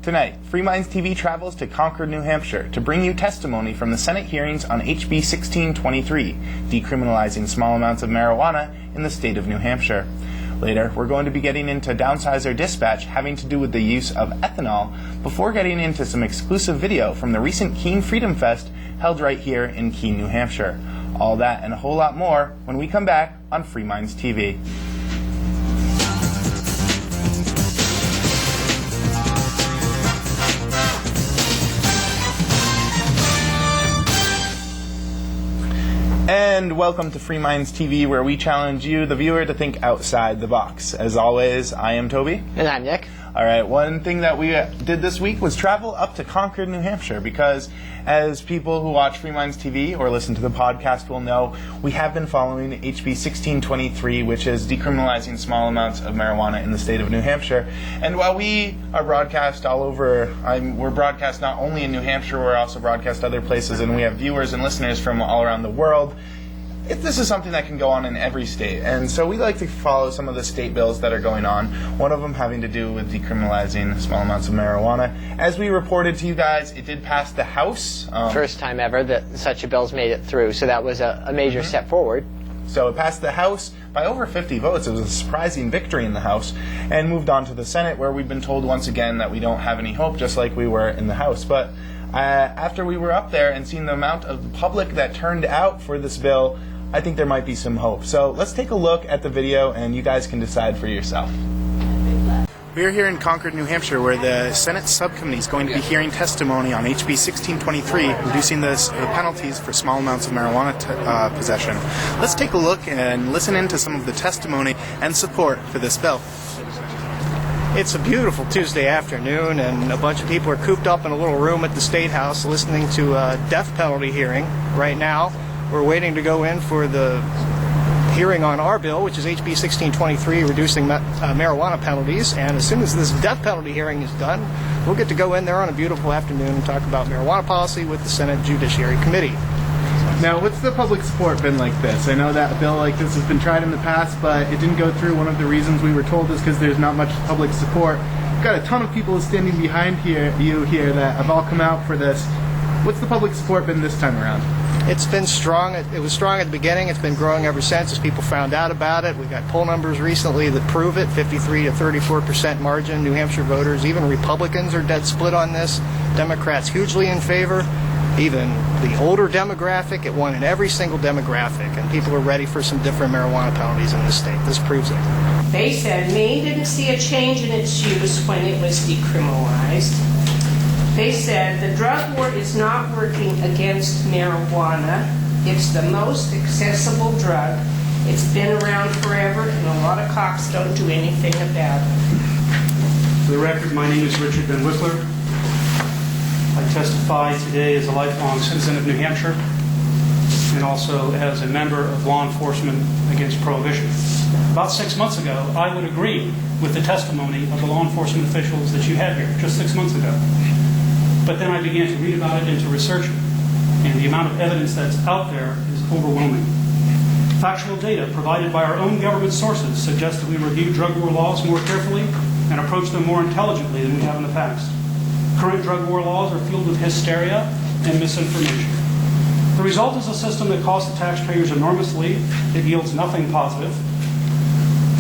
Tonight, Free Minds TV travels to Concord, New Hampshire to bring you testimony from the Senate hearings on HB 1623, decriminalizing small amounts of marijuana in the state of New Hampshire. Later, we're going to be getting into Downsizer Dispatch having to do with the use of ethanol before getting into some exclusive video from the recent Keene Freedom Fest held right here in Keene, New Hampshire. All that and a whole lot more when we come back on Free Minds TV. And welcome to Free Minds TV, where we challenge you, the viewer, to think outside the box. As always, I am Toby. And I'm Nick. All right, one thing that we did this week was travel up to Concord, New Hampshire, because as people who watch Free Minds TV or listen to the podcast will know, we have been following HB 1623, which is decriminalizing small amounts of marijuana in the state of New Hampshire. And while we are broadcast all over, we're broadcast not only in New Hampshire, we're also broadcast other places, and we have viewers and listeners from all around the world. This is something that can go on in every state, and so we like to follow some of the state bills that are going on, one of them having to do with decriminalizing small amounts of marijuana. As we reported to you guys, it did pass the House. First time ever that such a bill's made it through, so that was a major step forward. So it passed the House by over 50 votes. It was a surprising victory in the House, and moved on to the Senate, where we've been told once again that we don't have any hope, just like we were in the House. But after we were up there and seen the amount of the public that turned out for this bill, I think there might be some hope. So let's take a look at the video and you guys can decide for yourself. We're here in Concord, New Hampshire, where the Senate subcommittee is going to be hearing testimony on HB 1623, reducing the penalties for small amounts of marijuana possession. Let's take a look and listen in to some of the testimony and support for this bill. It's a beautiful Tuesday afternoon, and a bunch of people are cooped up in a little room at the State House listening to a death penalty hearing right now. We're waiting to go in for the hearing on our bill, which is HB 1623, reducing marijuana penalties. And as soon as this death penalty hearing is done, we'll get to go in there on a beautiful afternoon and talk about marijuana policy with the Senate Judiciary Committee. Now, what's the public support been like this? I know that a bill like this has been tried in the past, but it didn't go through. One of the reasons we were told is because there's not much public support. We've got a ton of people standing behind you here that have all come out for this. What's the public support been this time around? It's been strong. It was strong at the beginning. It's been growing ever since as people found out about it. We got poll numbers recently that prove it, 53 to 34% margin. New Hampshire voters, even Republicans are dead split on this. Democrats hugely in favor. Even the older demographic, it won in every single demographic, and people are ready for some different marijuana penalties in this state. This proves it. They said Maine didn't see a change in its use when it was decriminalized. They said the drug war is not working against marijuana. It's the most accessible drug. It's been around forever, and a lot of cops don't do anything about it. For the record, my name is Richard Van Wickler. I testify today as a lifelong citizen of New Hampshire and also as a member of law enforcement against prohibition. About 6 months ago, I would agree with the testimony of the law enforcement officials that you had here just 6 months ago. But then I began to read about it and to research it, and the amount of evidence that's out there is overwhelming. Factual data provided by our own government sources suggest that we review drug war laws more carefully and approach them more intelligently than we have in the past. Current drug war laws are filled with hysteria and misinformation. The result is a system that costs the taxpayers enormously, it yields nothing positive,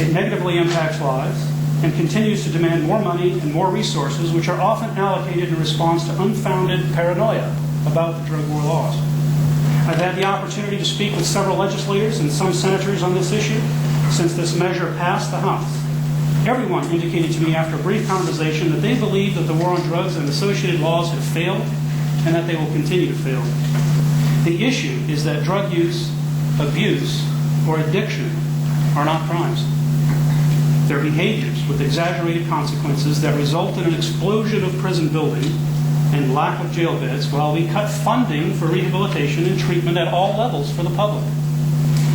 it negatively impacts lives, and continues to demand more money and more resources, which are often allocated in response to unfounded paranoia about the drug war laws. I've had the opportunity to speak with several legislators and some senators on this issue since this measure passed the House. Everyone indicated to me after a brief conversation that they believe that the war on drugs and associated laws have failed and that they will continue to fail. The issue is that drug use, abuse, or addiction are not crimes. They're behaviors with exaggerated consequences that result in an explosion of prison building and lack of jail beds while we cut funding for rehabilitation and treatment at all levels for the public.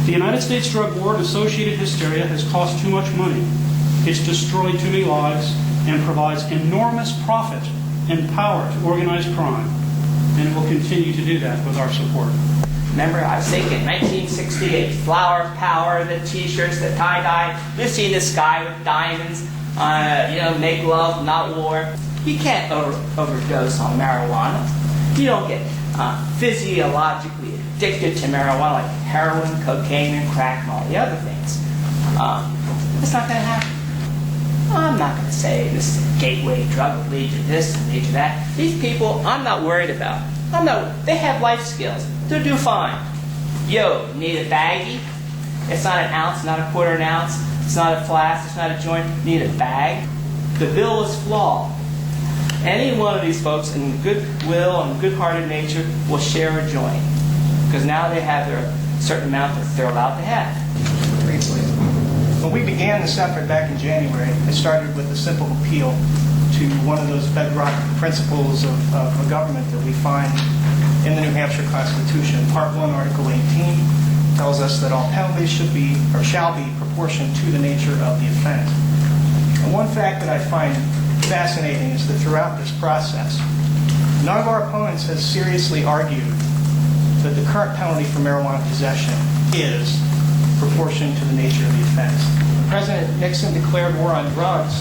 The United States drug war and associated hysteria has cost too much money. It's destroyed too many lives and provides enormous profit and power to organized crime, and it will continue to do that with our support. Remember, I was thinking 1968, flower power, the t-shirts, the tie-dye, Lucy in the sky with diamonds, make love, not war. You can't overdose on marijuana. You don't get physiologically addicted to marijuana like heroin, cocaine, and crack, and all the other things. It's not going to happen. I'm not going to say this is a gateway drug will lead to this and lead to that. These people, I'm not worried about. They have life skills. They'll do fine. Yo, need a baggie? It's not an ounce, not a quarter an ounce. It's not a flask, it's not a joint. Need a bag? The bill is flawed. Any one of these folks in goodwill and good-hearted nature will share a joint. Because now they have their certain amount that they're allowed to have. Briefly. When we began this effort back in January, it started with a simple appeal to one of those bedrock principles of a government that we find in the New Hampshire Constitution. Part 1, Article 18 tells us that all penalties should be or shall be proportioned to the nature of the offense. And one fact that I find fascinating is that throughout this process, none of our opponents has seriously argued that the current penalty for marijuana possession is proportioned to the nature of the offense. President Nixon declared war on drugs,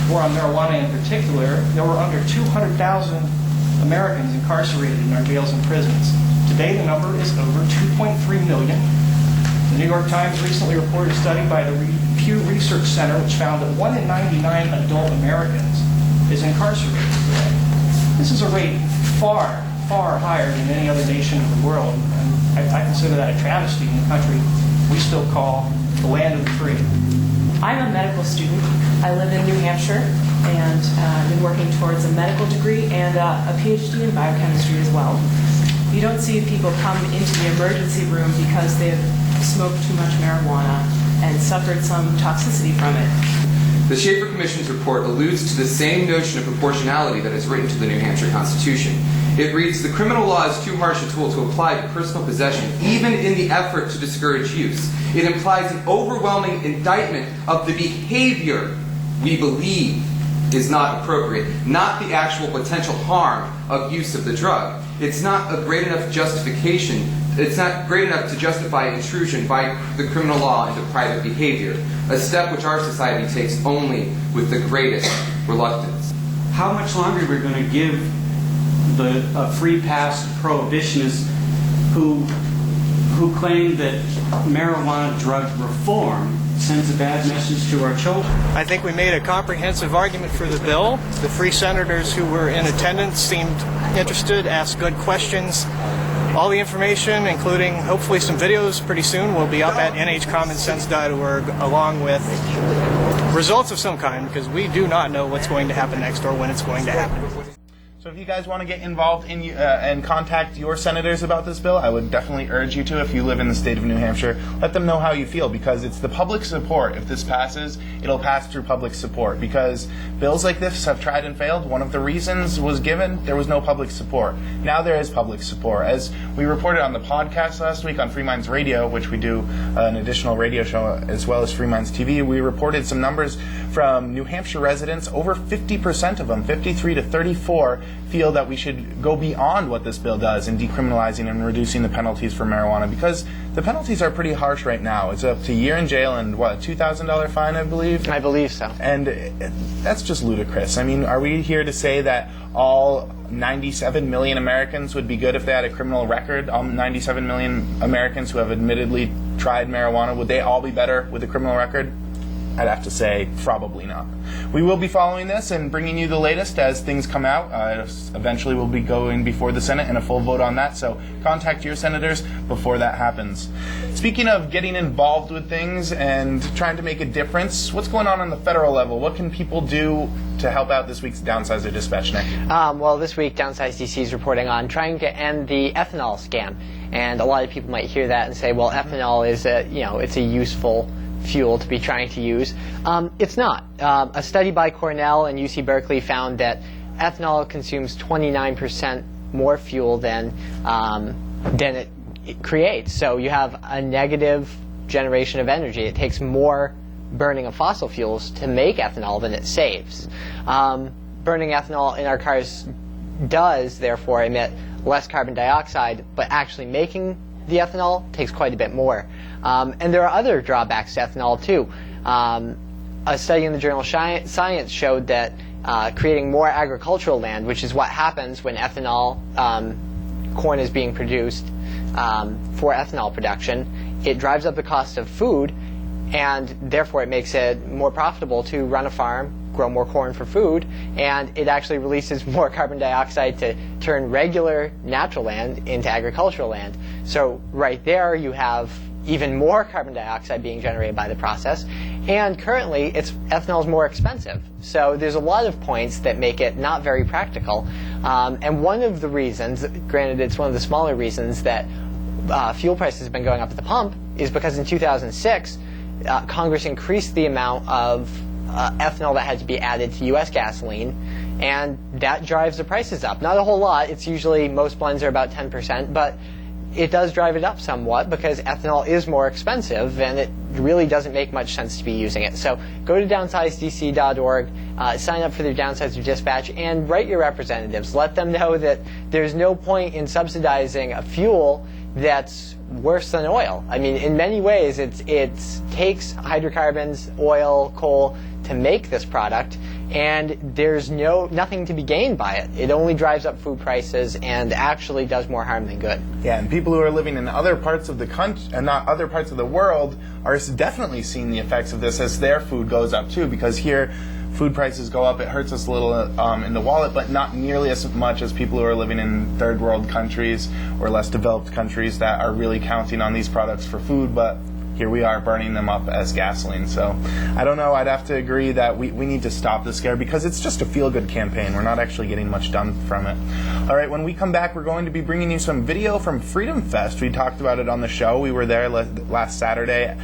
war on marijuana in particular. There were under 200,000 Americans incarcerated in our jails and prisons. Today the number is over 2.3 million. The New York Times recently reported a study by the Pew Research Center which found that 1 in 99 adult Americans is incarcerated today. This is a rate far, far higher than any other nation in the world. And I consider that a travesty in the country we still call the land of the free. I'm a medical student. I live in New Hampshire and I've been working towards a medical degree and a PhD in biochemistry as well. You don't see people come into the emergency room because they've smoked too much marijuana and suffered some toxicity from it. The Schaefer Commission's report alludes to the same notion of proportionality that is written to the New Hampshire Constitution. It reads, "The criminal law is too harsh a tool to apply to personal possession, even in the effort to discourage use. It implies an overwhelming indictment of the behavior we believe is not appropriate, not the actual potential harm of use of the drug. It's not a great enough justification. It's not great enough to justify intrusion by the criminal law into private behavior, a step which our society takes only with the greatest reluctance." How much longer we're going to give a free pass to prohibitionists who claim that marijuana drug reform sends a bad message to our children? I think we made a comprehensive argument for the bill. The three senators who were in attendance seemed interested, asked good questions. All the information, including hopefully some videos pretty soon, will be up at nhcommonsense.org along with results of some kind, because we do not know what's going to happen next or when it's going to happen. So if you guys want to get involved in and contact your senators about this bill, I would definitely urge you to. If you live in the state of New Hampshire, let them know how you feel, because it's the public support. If this passes, it'll pass through public support, because bills like this have tried and failed. One of the reasons was given, there was no public support. Now there is public support. As we reported on the podcast last week on Free Minds Radio, which we do an additional radio show as well as Free Minds TV, we reported some numbers from New Hampshire residents. Over 50% of them, 53 to 34, feel that we should go beyond what this bill does in decriminalizing and reducing the penalties for marijuana, because the penalties are pretty harsh right now. It's up to a year in jail and, what, a $2,000 fine, I believe? I believe so. And that's just ludicrous. I mean, are we here to say that all 97 million Americans would be good if they had a criminal record? All 97 million Americans who have admittedly tried marijuana, would they all be better with a criminal record? I'd have to say probably not. We will be following this and bringing you the latest as things come out. Eventually we'll be going before the Senate and a full vote on that, so contact your senators before that happens. Speaking of getting involved with things and trying to make a difference, what's going on the federal level? What can people do to help out this week's Downsizer Dispatch, Nick? Well, this week Downsize DC is reporting on trying to end the ethanol scam. And a lot of people might hear that and say, well, ethanol is it's a useful fuel to be trying to use. It's not. A study by Cornell and UC Berkeley found that ethanol consumes 29% more fuel than it creates. So you have a negative generation of energy. It takes more burning of fossil fuels to make ethanol than it saves. Burning ethanol in our cars does, therefore, emit less carbon dioxide, but actually making the ethanol takes quite a bit more. And there are other drawbacks to ethanol, too. A study in the journal Science showed that creating more agricultural land, which is what happens when ethanol, corn is being produced for ethanol production. It drives up the cost of food, and therefore it makes it more profitable to run a farm, grow more corn for food, and it actually releases more carbon dioxide to turn regular natural land into agricultural land. So right there you have even more carbon dioxide being generated by the process, and currently ethanol is more expensive. So there's a lot of points that make it not very practical, and one of the reasons, granted it's one of the smaller reasons, that fuel prices have been going up at the pump is because in 2006 Congress increased the amount of ethanol that had to be added to U.S. gasoline, and that drives the prices up. Not a whole lot. It's usually, most blends are about 10%, but it does drive it up somewhat because ethanol is more expensive, and it really doesn't make much sense to be using it. So go to downsizedc.org, sign up for their Downsizer Dispatch, and write your representatives. Let them know that there's no point in subsidizing a fuel that's worse than oil. I mean, in many ways, it takes hydrocarbons, oil, coal to make this product, and there's nothing to be gained by it. It only drives up food prices and actually does more harm than good. Yeah, and people who are living in other parts of the country and not other parts of the world are definitely seeing the effects of this as their food goes up too, because here food prices go up, it hurts us a little in the wallet, but not nearly as much as people who are living in third world countries or less developed countries that are really counting on these products for food, but here we are burning them up as gasoline. So I don't know, I'd have to agree that we need to stop this scare because it's just a feel-good campaign. We're not actually getting much done from it. All right, when we come back, we're going to be bringing you some video from Freedom Fest. We talked about it on the show. We were there last Saturday.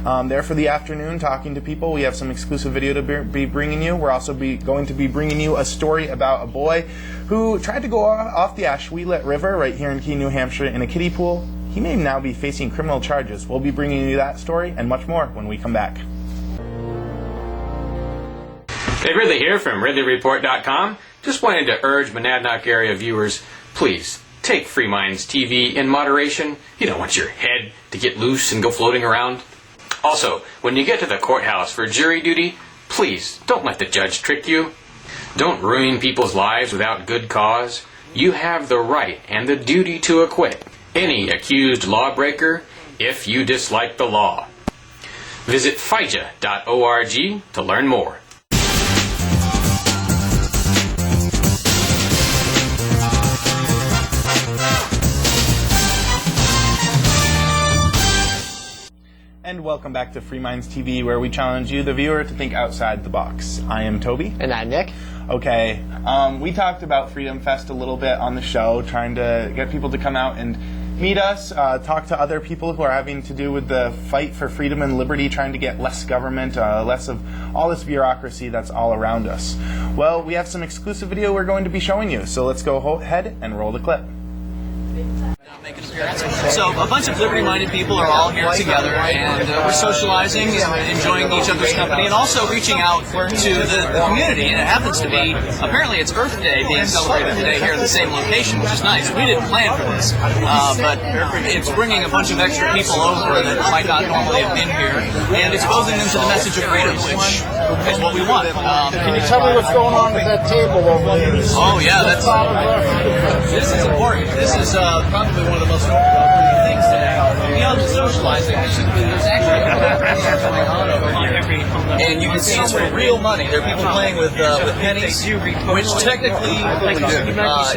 There for the afternoon talking to people. We have some exclusive video to be bringing you. We're also going to be bringing you a story about a boy who tried to go off the Ashwelet River right here in Keene, New Hampshire in a kiddie pool. He may now be facing criminal charges. We'll be bringing you that story and much more when we come back. Hey, Ridley here from RidleyReport.com. Just wanted to urge Monadnock area viewers, please take Free Minds TV in moderation. You don't want your head to get loose and go floating around. Also, when you get to the courthouse for jury duty, please don't let the judge trick you. Don't ruin people's lives without good cause. You have the right and the duty to acquit any accused lawbreaker if you dislike the law. Visit FIJA.org to learn more. And welcome back to Free Minds TV, where we challenge you, the viewer, to think outside the box. I am Toby. And I'm Nick. Okay, we talked about Freedom Fest a little bit on the show, trying to get people to come out and meet us, talk to other people who are having to do with the fight for freedom and liberty, trying to get less government, less of all this bureaucracy that's all around us. Well, we have some exclusive video we're going to be showing you, so let's go ahead and roll the clip. So a bunch of liberty-minded people are all here together, and we're socializing and enjoying each other's company, and also reaching out to the community. And it happens to be, apparently it's Earth Day being celebrated today here at the same location, which is nice. We didn't plan for this, but it's bringing a bunch of extra people over that might not normally have been here, and exposing them to the message of freedom, which is what we want. Can you tell me what's going on with that table over there? Oh yeah, this is important. This is probably one of the most important things today. Beyond the socializing, there's actually a competition going on over here. And you can see it's for real money. There are people playing with pennies, which technically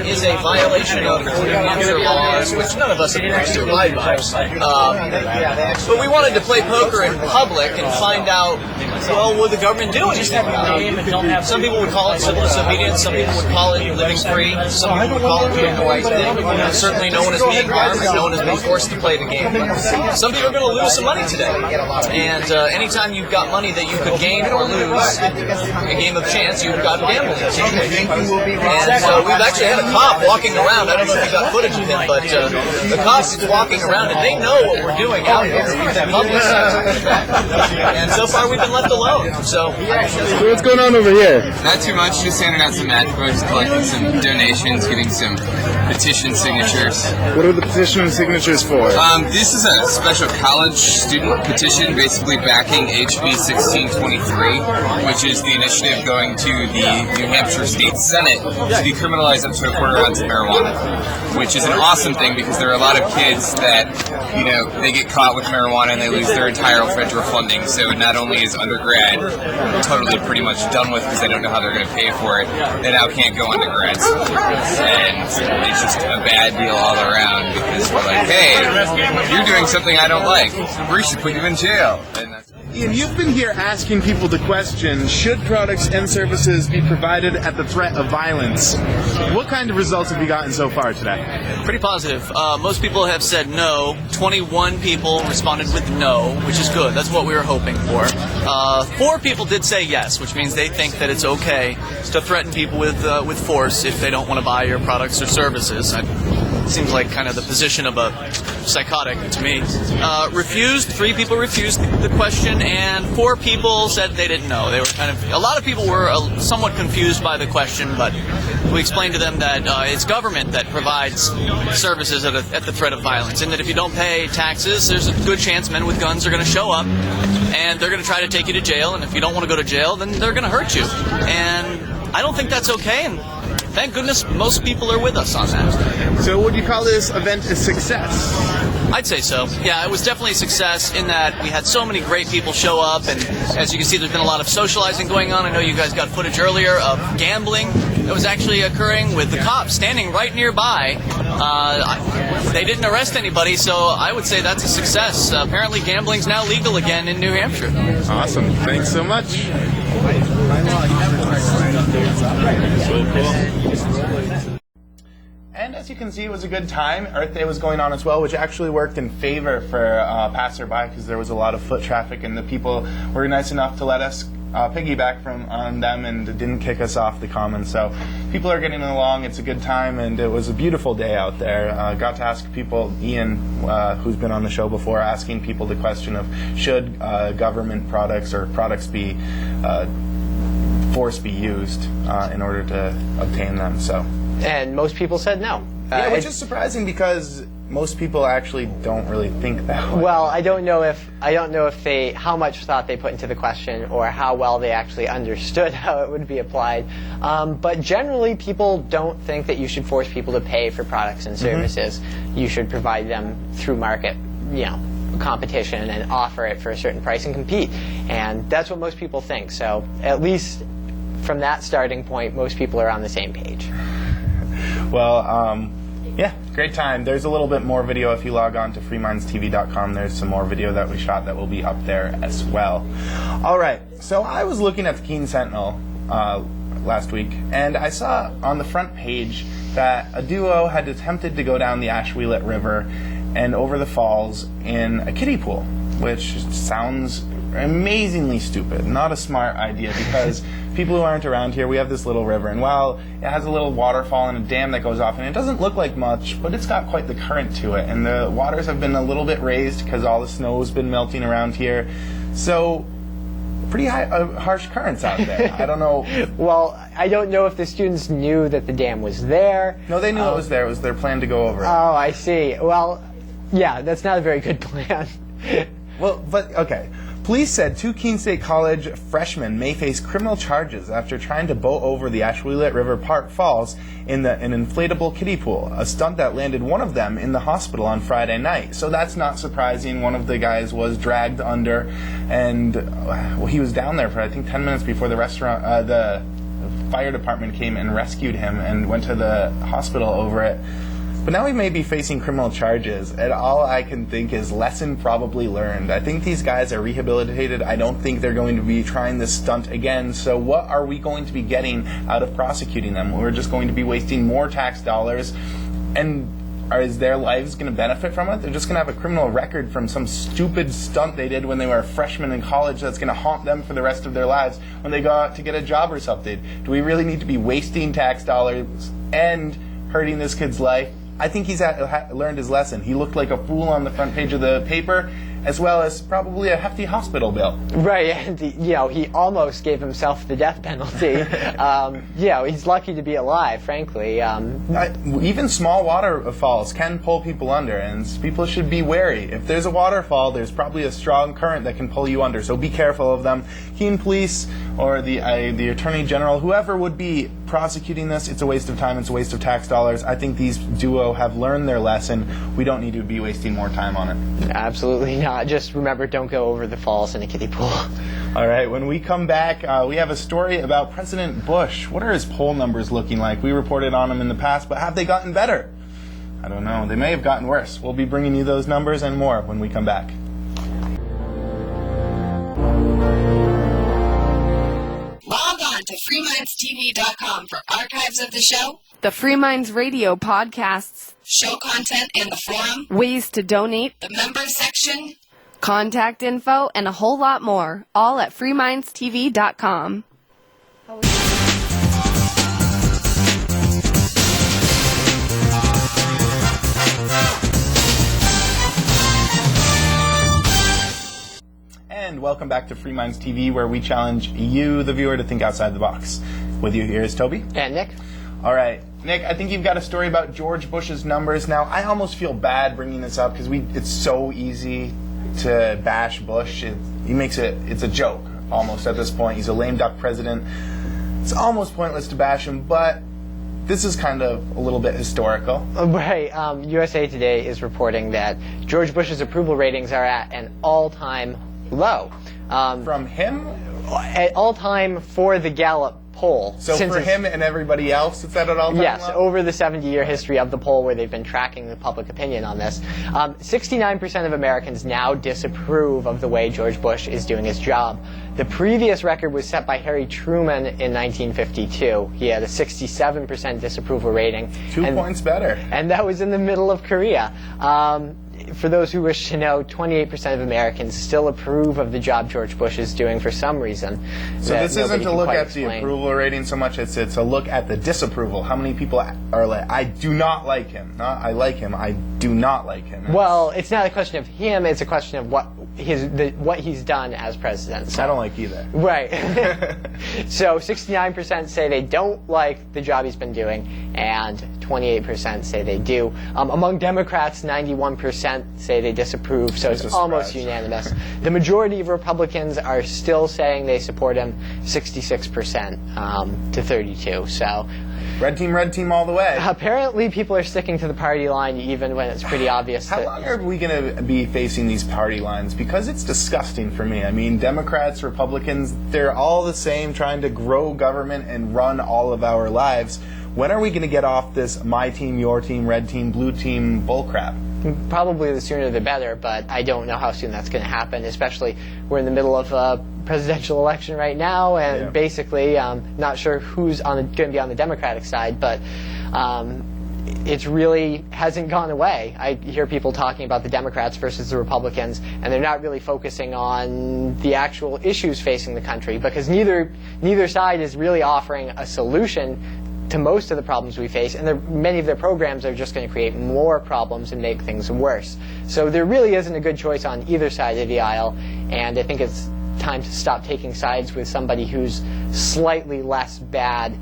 is a violation of the New Hampshire laws, which none of us are supposed to abide by. But we wanted to play poker in public and find out, well, would the government do anything about it? Some people would call it civil disobedience, some people would call it living free, some people would call it doing the right thing. Certainly no one is being harmed, no one is being forced to play the game. Some people are going to lose some money today. And anytime you've got money that you could gain or lose, a game of chance, you've got gambling. And we've actually had a cop walking around. I don't know if you got footage of him, but the cop is walking around, and they know what we're doing out here. And so far we've been left alone. alone. So what's going on over here? Not too much, just handing out some magic books, collecting some donations, getting some petition signatures. What are the petition signatures for? This is a special college student petition basically backing HB 1623, which is the initiative going to the New Hampshire State Senate to decriminalize up to a quarter ounce of marijuana, which is an awesome thing because there are a lot of kids that, you know, they get caught with marijuana and they lose their entire federal funding. So not only is undergrad totally pretty much done with because they don't know how they're going to pay for it, they now can't go undergrads. And it's just a bad deal all around because we're like, hey, you're doing something I don't like. We should put you in jail. And that's Ian, you've been here asking people the question, should products and services be provided at the threat of violence? What kind of results have you gotten so far today? pretty positive. Most people have said no. 21 people responded with no, which is good. That's what we were hoping for. 4 people did say yes, which means they think that it's okay to threaten people with force if they don't want to buy your products or services. Seems like kind of the position of a psychotic to me. Refused. 3 people refused the question, and 4 people said they didn't know. They were a lot of people were somewhat confused by the question, but we explained to them that it's government that provides services at the threat of violence, and that if you don't pay taxes, there's a good chance men with guns are going to show up, and they're going to try to take you to jail, and if you don't want to go to jail, then they're going to hurt you. And I don't think that's okay, and thank goodness most people are with us on that. So would you call this event a success? I'd say so. Yeah, it was definitely a success in that we had so many great people show up, and as you can see, there's been a lot of socializing going on. I know you guys got footage earlier of gambling that was actually occurring with the cops standing right nearby. They didn't arrest anybody, so I would say that's a success. Apparently gambling's now legal again in New Hampshire. Awesome. Thanks so much. And as you can see, it was a good time. Earth Day was going on as well, which actually worked in favor for passerby because there was a lot of foot traffic, and the people were nice enough to let us piggyback on them and didn't kick us off the common. So people are getting along. It's a good time, and it was a beautiful day out there. Got to ask people, Ian, who's been on the show before, asking people the question of should government products or products be force be used in order to obtain them. So. And most people said no. Yeah, which is surprising because most people actually don't really think that way. Well, I don't know if how much thought they put into the question or how well they actually understood how it would be applied. But generally, people don't think that you should force people to pay for products and services. You should provide them through market, competition and offer it for a certain price and compete. And that's what most people think. So at least from that starting point, most people are on the same page. Well, yeah, great time. There's a little bit more video if you log on to freemindstv.com. There's some more video that we shot that will be up there as well. All right, so I was looking at the Keene Sentinel last week, and I saw on the front page that a duo had attempted to go down the Ashwelet River and over the falls in a kiddie pool, which sounds amazingly stupid. Not a smart idea because people who aren't around here, we have this little river, and while it has a little waterfall and a dam that goes off, and it doesn't look like much, but it's got quite the current to it, and the waters have been a little bit raised because all the snow has been melting around here. So pretty harsh currents out there. I don't know. Well, I don't know if the students knew that the dam was there. No, they knew it was there. It was their plan to go over it. Oh, I see. Well, yeah, that's not a very good plan. Well, but okay. Police said 2 Keene State College freshmen may face criminal charges after trying to boat over the Ashwelet River Park Falls in an inflatable kiddie pool, a stunt that landed one of them in the hospital on Friday night. So that's not surprising. One of the guys was dragged under, and he was down there for I think 10 minutes before the fire department came and rescued him and went to the hospital over it. But now he may be facing criminal charges, and all I can think is lesson probably learned. I think these guys are rehabilitated. I don't think they're going to be trying this stunt again. So what are we going to be getting out of prosecuting them? We're just going to be wasting more tax dollars, and is their lives going to benefit from it? They're just going to have a criminal record from some stupid stunt they did when they were freshmen in college that's going to haunt them for the rest of their lives when they go out to get a job or something. Do we really need to be wasting tax dollars and hurting this kid's life? I think he's learned his lesson. He looked like a fool on the front page of the paper, as well as probably a hefty hospital bill. Right, and he almost gave himself the death penalty. He's lucky to be alive, frankly. Even small waterfalls can pull people under, and people should be wary. If there's a waterfall, there's probably a strong current that can pull you under, so be careful of them. Keene Police or the Attorney General, whoever would be prosecuting this, it's a waste of time, it's a waste of tax dollars. I think these duo have learned their lesson. We don't need to be wasting more time on it. Absolutely not. Just remember, don't go over the falls in a kiddie pool. All right, when we come back, we have a story about President Bush. What are his poll numbers looking like? We reported on them in the past, but have they gotten better? I don't know. They may have gotten worse. We'll be bringing you those numbers and more when we come back. Log on to freemindstv.com for archives of the show, the Free Minds Radio podcasts, show content and the forum, ways to donate, the members section, contact info, and a whole lot more, all at freemindstv.com. And welcome back to Free Minds TV, where we challenge you, the viewer, to think outside the box. With you here is Toby. And Nick. All right. Nick, I think you've got a story about George Bush's numbers. Now, I almost feel bad bringing this up because it's so easy to bash Bush. It's a joke almost at this point. He's a lame duck president. It's almost pointless to bash him, but this is kind of a little bit historical. Right. USA Today is reporting that George Bush's approval ratings are at an all-time low. From him? At all-time for the Gallup poll. So for him and everybody else, it's at an all-time yes, low? over the 70-year history of the poll where they've been tracking the public opinion on this. 69% of Americans now disapprove of the way George Bush is doing his job. The previous record was set by Harry Truman in 1952. He had a 67% disapproval rating. 2 points better. And that was in the middle of Korea. For those who wish to know, 28% of Americans still approve of the job George Bush is doing for some reason. So this isn't to look at the approval rating so much, it's a look at the disapproval. How many people are like, I do not like him. Not I like him, I do not like him. Well, it's not a question of him, it's a question of what he's done as president. So, I don't like either. Right. So 69% say they don't like the job he's been doing, and 28% say they do. Among Democrats, 91% say they disapprove, so it's almost unanimous. The majority of Republicans are still saying they support him, 66% to 32. So red team all the way. Apparently people are sticking to the party line even when it's pretty obvious. How long are we going to be facing these party lines? Because it's disgusting for me. I mean, Democrats, Republicans, they're all the same, trying to grow government and run all of our lives. When are we going to get off this my team, your team, red team, blue team bullcrap? Probably the sooner the better, but I don't know how soon that's going to happen, especially we're in the middle of a presidential election right now, and basically not sure who's going to be on the Democratic side, but it really hasn't gone away. I hear people talking about the Democrats versus the Republicans, and they're not really focusing on the actual issues facing the country, because neither side is really offering a solution to most of the problems we face, and many of their programs are just going to create more problems and make things worse. So there really isn't a good choice on either side of the aisle, and I think it's time to stop taking sides with somebody who's slightly less bad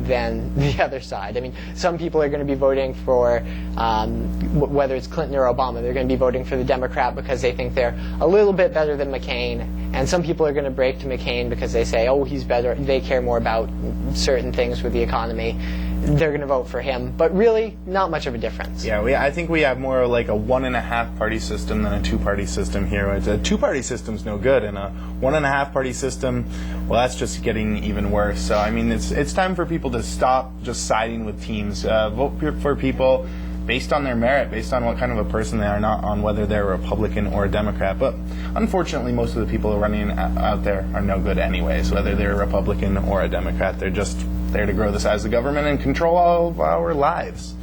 than the other side. I mean, some people are going to be voting for, whether it's Clinton or Obama, they're going to be voting for the Democrat because they think they're a little bit better than McCain, and some people are going to break to McCain because they say, oh, he's better, they care more about certain things with the economy. They're going to vote for him, but really, not much of a difference. Yeah, I think we have more like a 1.5 party system than a 2-party system here. A 2-party system's no good, and a 1.5 party system, well, that's just getting even worse. So, I mean, it's time for people to stop just siding with teams. Vote for people based on their merit, based on what kind of a person they are, not on whether they're a Republican or a Democrat. But unfortunately, most of the people running out there are no good anyways, whether they're a Republican or a Democrat. They're just there to grow the size of the government and control all of our lives.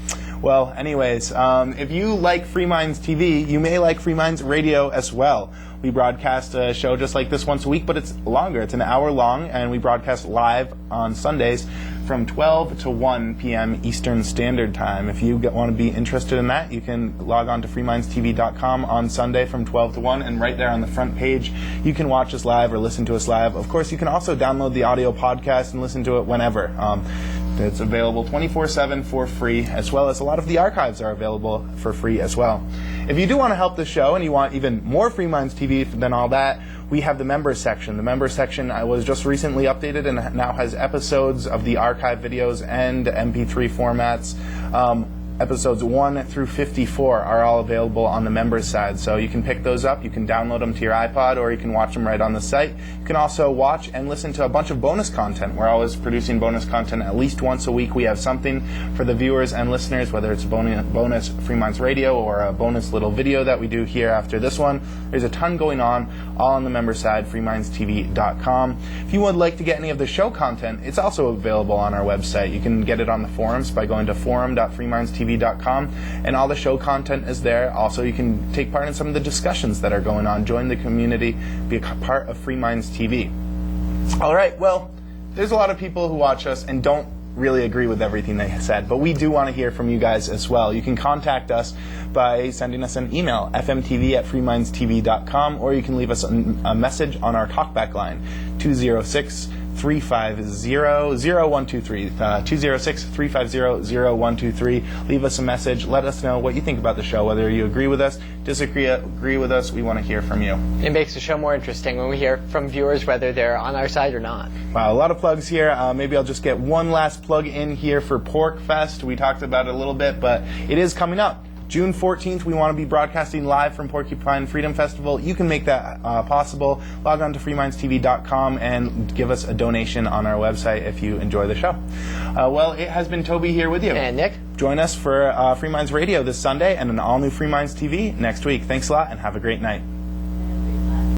Well, anyways, if you like Free Minds TV, you may like Free Minds Radio as well. We broadcast a show just like this once a week, but it's longer. It's an hour long, and we broadcast live on Sundays. from 12 to 1 p.m. Eastern Standard Time. If you want to be interested in that, you can log on to freemindstv.com on Sunday from 12 to 1, and right there on the front page, you can watch us live or listen to us live. Of course, you can also download the audio podcast and listen to it whenever. It's available 24/7 for free, as well as a lot of the archives are available for free as well. If you do want to help the show and you want even more Free Minds TV than all that, we have the members section. The members section was just recently updated and now has episodes of the archive videos and MP3 formats. Episodes 1 through 54 are all available on the members side, so you can pick those up, you can download them to your iPod, or you can watch them right on the site. You can also watch and listen to a bunch of bonus content. We're always producing bonus content at least once a week. We have something for the viewers and listeners, whether it's a bonus Free Minds Radio or a bonus little video that we do here after this one. There's a ton going on, all on the member side, freemindstv.com. If you would like to get any of the show content, it's also available on our website. You can get it on the forums by going to forum.freemindstv.com, and all the show content is there. Also, you can take part in some of the discussions that are going on, join the community, be a part of Free Minds TV. All right, well, there's a lot of people who watch us and don't really agree with everything they said, but we do want to hear from you guys as well. You can contact us by sending us an email, fmtv@freemindstv.com, or you can leave us a message on our talkback line, 206-350-0123, 206-350-0123. Leave us a message. Let us know what you think about the show, whether you agree with us, agree with us. We want to hear from you. It makes the show more interesting when we hear from viewers whether they're on our side or not. Wow, a lot of plugs here. Maybe I'll just get one last plug in here for Pork Fest. We talked about it a little bit, but it is coming up. June 14th, we want to be broadcasting live from Porcupine Freedom Festival. You can make that possible. Log on to freemindstv.com and give us a donation on our website if you enjoy the show. Well, it has been Toby here with you. And Nick. Join us for Free Minds Radio this Sunday and an all-new Free Minds TV next week. Thanks a lot and have a great night.